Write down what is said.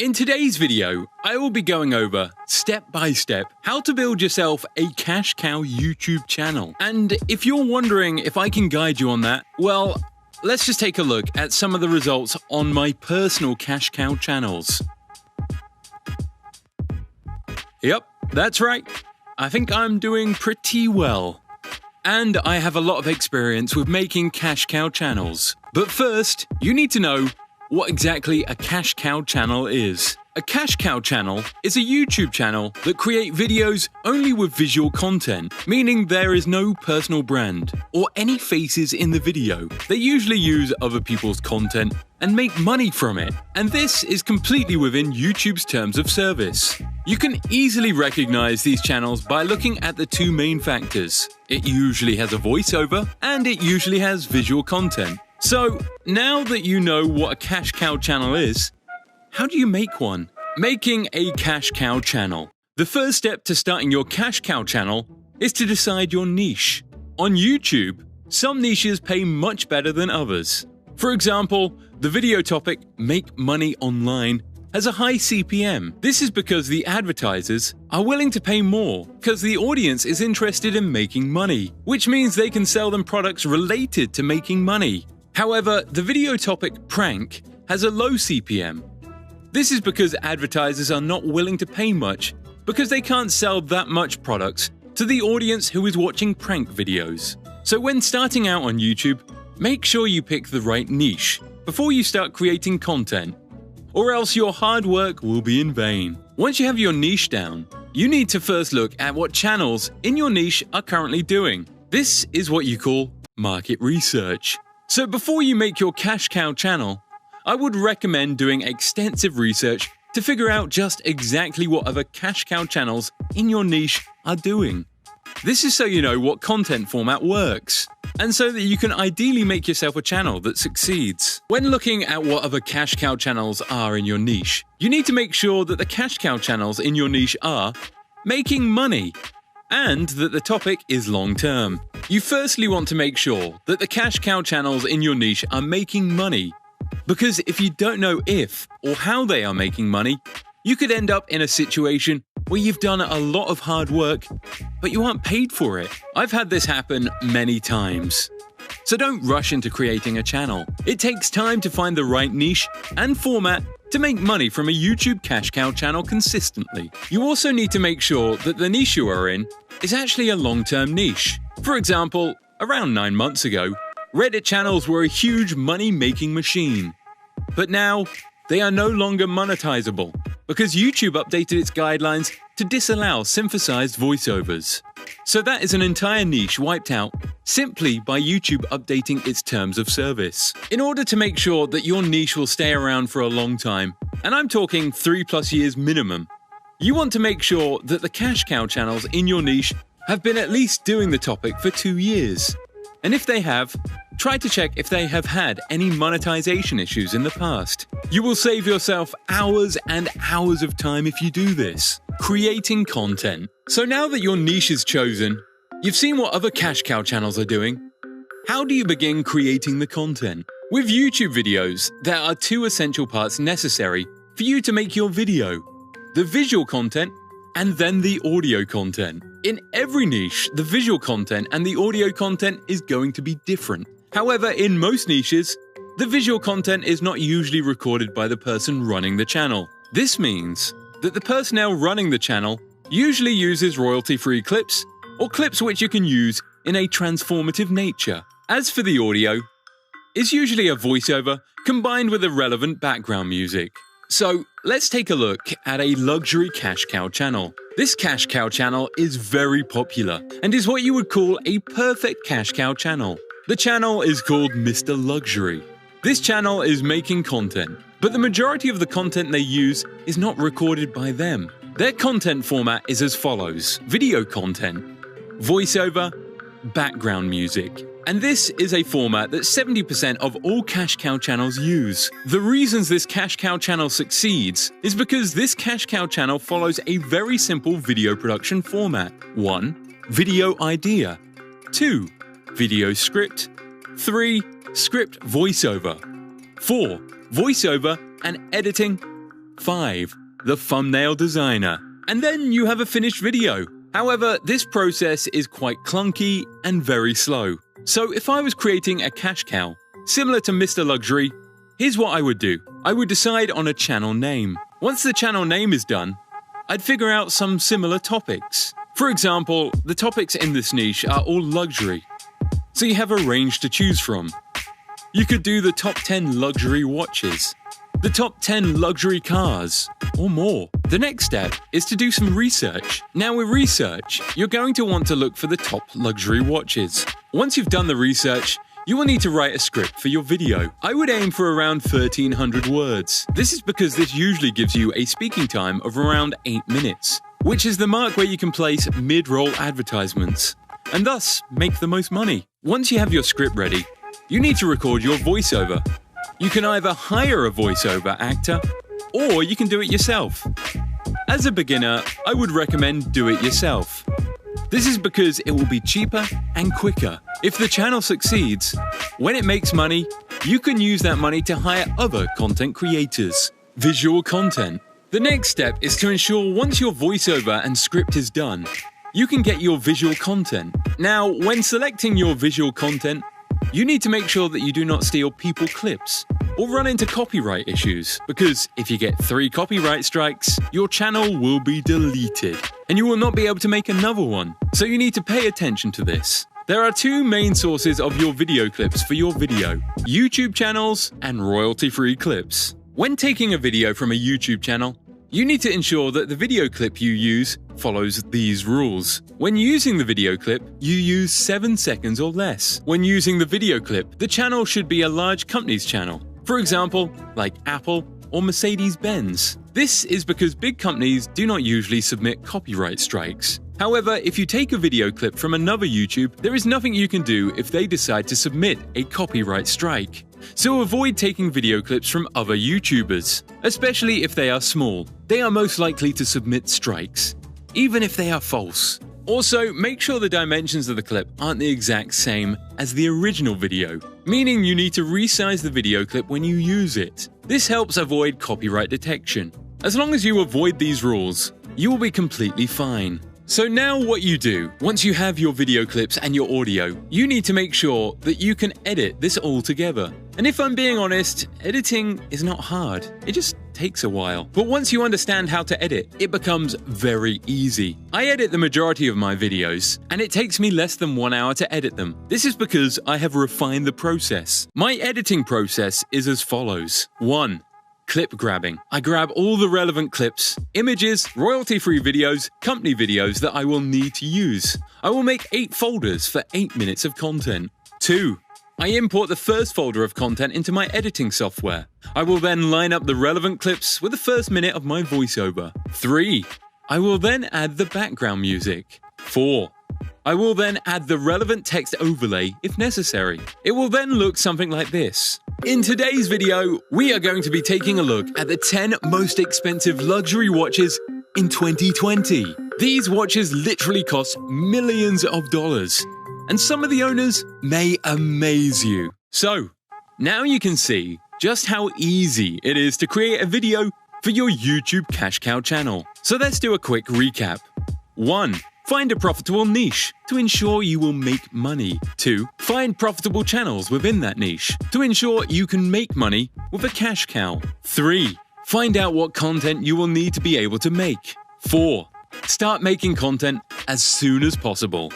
In today's video, I will be going over, step by step, how to build yourself a cash cow YouTube channel. And if you're wondering if I can guide you on that, well, let's just take a look at some of the results on my personal cash cow channels. Yep, that's right. I think I'm doing pretty well. And I have a lot of experience with making cash cow channels. But first, you need to know what exactly a cash cow channel is. A cash cow channel is a YouTube channel that create videos only with visual content, meaning there is no personal brand or any faces in the video. They usually use other people's content and make money from it, and this is completely within YouTube's terms of service. You can easily recognize these channels by looking at the two main factors. It usually has a voiceover and it usually has visual content. So, now that you know what a cash cow channel is, how do you make one? Making a cash cow channel. The first step to starting your cash cow channel is to decide your niche. On YouTube, some niches pay much better than others. For example, the video topic, Make Money Online, has a high CPM. This is because the advertisers are willing to pay more because the audience is interested in making money, which means they can sell them products related to making money. However, the video topic Prank has a low CPM. This is because advertisers are not willing to pay much because they can't sell that much products to the audience who is watching prank videos. So when starting out on YouTube, make sure you pick the right niche before you start creating content, or else your hard work will be in vain. Once you have your niche down, you need to first look at what channels in your niche are currently doing. This is what you call market research. So before you make your cash cow channel, I would recommend doing extensive research to figure out just exactly what other cash cow channels in your niche are doing. This is so you know what content format works, and so that you can ideally make yourself a channel that succeeds. When looking at what other cash cow channels are in your niche, you need to make sure that the cash cow channels in your niche are making money, and that the topic is long-term. You firstly want to make sure that the cash cow channels in your niche are making money, because if you don't know if or how they are making money, you could end up in a situation where you've done a lot of hard work, but you aren't paid for it. I've had this happen many times. So don't rush into creating a channel. It takes time to find the right niche and format to make money from a YouTube cash cow channel consistently. You also need to make sure that the niche you are in is actually a long-term niche. For example, around 9 months ago, Reddit channels were a huge money-making machine. But now, they are no longer monetizable because YouTube updated its guidelines to disallow synthesized voiceovers. So that is an entire niche wiped out simply by YouTube updating its terms of service. In order to make sure that your niche will stay around for a long time, and I'm talking 3+ years minimum, you want to make sure that the cash cow channels in your niche have been at least doing the topic for 2 years. And if they have, try to check if they have had any monetization issues in the past. You will save yourself hours and hours of time if you do this. Creating content. So now that your niche is chosen, you've seen what other cash cow channels are doing. How do you begin creating the content? With YouTube videos, there are 2 essential parts necessary for you to make your video: the visual content and then the audio content. In every niche, the visual content and the audio content is going to be different. However, in most niches, the visual content is not usually recorded by the person running the channel. This means that the personnel running the channel usually uses royalty-free clips or clips which you can use in a transformative nature. As for the audio, it's usually a voiceover combined with a relevant background music. So let's take a look at a luxury cash cow channel. This cash cow channel is very popular and is what you would call a perfect cash cow channel. The channel is called Mr. Luxury. This channel is making content, but the majority of the content they use is not recorded by them. Their content format is as follows: video content, voiceover, background music. And this is a format that 70% of all cash cow channels use. The reasons this cash cow channel succeeds is because this cash cow channel follows a very simple video production format. 1. Video idea. 2. Video script. 3. Script voiceover. 4. Voiceover and editing. 5. The thumbnail designer. And then you have a finished video. However, this process is quite clunky and very slow. So if I was creating a cash cow, similar to Mr. Luxury, here's what I would do. I would decide on a channel name. Once the channel name is done, I'd figure out some similar topics. For example, the topics in this niche are all luxury, so you have a range to choose from. You could do the top 10 luxury watches, the top 10 luxury cars, or more. The next step is to do some research. Now with research, you're going to want to look for the top luxury watches. Once you've done the research, you will need to write a script for your video. I would aim for around 1,300 words. This is because this usually gives you a speaking time of around 8 minutes, which is the mark where you can place mid-roll advertisements, and thus make the most money. Once you have your script ready, you need to record your voiceover. You can either hire a voiceover actor, or you can do it yourself. As a beginner, I would recommend do it yourself. This is because it will be cheaper and quicker. If the channel succeeds, when it makes money, you can use that money to hire other content creators. Visual content. The next step is to ensure once your voiceover and script is done, you can get your visual content. Now, when selecting your visual content, you need to make sure that you do not steal people clips or run into copyright issues, because if you get 3 copyright strikes, your channel will be deleted and you will not be able to make another one. So you need to pay attention to this. There are 2 main sources of your video clips for your video: YouTube channels and royalty-free clips. When taking a video from a YouTube channel, you need to ensure that the video clip you use follows these rules. When using the video clip, you use 7 seconds or less. When using the video clip, the channel should be a large company's channel. For example, like Apple or Mercedes-Benz. This is because big companies do not usually submit copyright strikes. However, if you take a video clip from another YouTube, there is nothing you can do if they decide to submit a copyright strike. So avoid taking video clips from other YouTubers, especially if they are small. They are most likely to submit strikes, even if they are false. Also, make sure the dimensions of the clip aren't the exact same as the original video, meaning you need to resize the video clip when you use it. This helps avoid copyright detection. As long as you avoid these rules, you will be completely fine. So now what you do, once you have your video clips and your audio, you need to make sure that you can edit this all together. And if I'm being honest, editing is not hard. It just takes a while. But once you understand how to edit, it becomes very easy. I edit the majority of my videos, and it takes me less than 1 hour to edit them. This is because I have refined the process. My editing process is as follows. 1. Clip grabbing. I grab all the relevant clips, images, royalty-free videos, company videos that I will need to use. I will make 8 folders for 8 minutes of content. 2. I import the first folder of content into my editing software. I will then line up the relevant clips with the first minute of my voiceover. 3. I will then add the background music. 4. I will then add the relevant text overlay if necessary. It will then look something like this. In today's video, we are going to be taking a look at the 10 most expensive luxury watches in 2020. These watches literally cost millions of dollars, and some of the owners may amaze you. So, now you can see just how easy it is to create a video for your YouTube cash cow channel. So let's do a quick recap. 1. Find a profitable niche to ensure you will make money. 2. Find profitable channels within that niche to ensure you can make money with a cash cow. 3. Find out what content you will need to be able to make. 4. Start making content as soon as possible.